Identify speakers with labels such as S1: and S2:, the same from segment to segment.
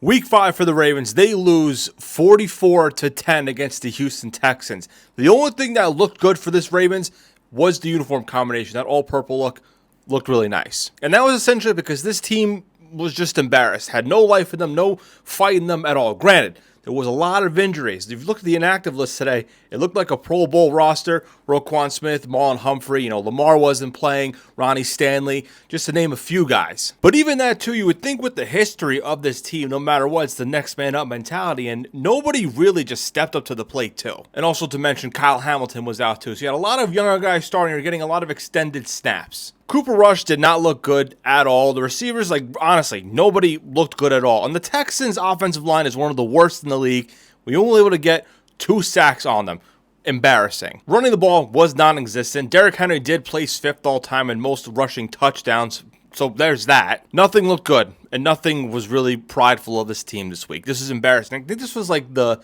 S1: Week 5 for the Ravens, they lose 44-10 against the Houston Texans. The only thing that looked good for this Ravens was the uniform combination. That all-purple look looked really nice. And that was essentially because this team was just embarrassed, had no life in them, no fight in them at all. Granted, there was a lot of injuries. If you look at the inactive list today, it looked like a Pro Bowl roster. Roquan Smith, Marlon Humphrey, Lamar wasn't playing, Ronnie Stanley, just to name a few guys. But even that too, you would think with the history of this team, no matter what, it's the next man up mentality, and nobody really just stepped up to the plate too. And also to mention, Kyle Hamilton was out too. So you had a lot of younger guys starting or getting a lot of extended snaps. Cooper Rush did not look good at all. The receivers, honestly, nobody looked good at all. And the Texans' offensive line is one of the worst in the league. We were only able to get 2 sacks on them. Embarrassing. Running the ball was non-existent. Derrick Henry did place 5th all-time in most rushing touchdowns. So there's that. Nothing looked good. And nothing was really prideful of this team this week. This is embarrassing. I think this was the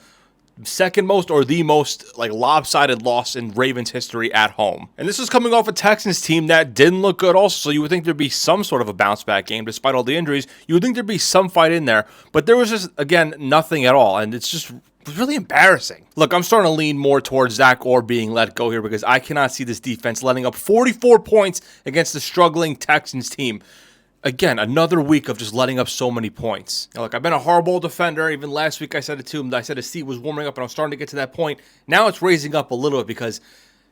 S1: second most or the most lopsided loss in Ravens history at home. And this is coming off a Texans team that didn't look good also, so you would think there'd be some sort of a bounce back game despite all the injuries. You would think there'd be some fight in there, but there was just, again, nothing at all, and it was really embarrassing. Look, I'm starting to lean more towards Zach Orr being let go here because I cannot see this defense letting up 44 points against the struggling Texans team. Again, another week of just letting up so many points. Now, look, I've been a horrible defender. Even last week I said it to him. I said his seat was warming up and I was starting to get to that point. Now it's raising up a little bit because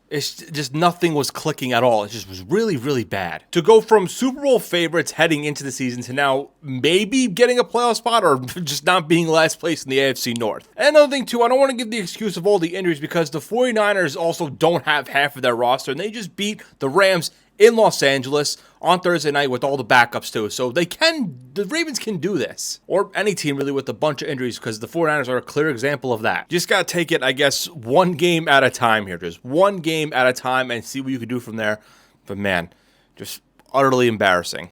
S1: it's just nothing was clicking at all. It just was really, really bad. To go from Super Bowl favorites heading into the season to now maybe getting a playoff spot or just not being last place in the AFC North. And another thing too, I don't want to give the excuse of all the injuries because the 49ers also don't have half of their roster and they just beat the Rams in Los Angeles on Thursday night with all the backups too. So the Ravens can do this. Or any team really with a bunch of injuries because the 49ers are a clear example of that. Just got to take it, I guess, one game at a time here. Just one game at a time and see what you can do from there. But man, just utterly embarrassing.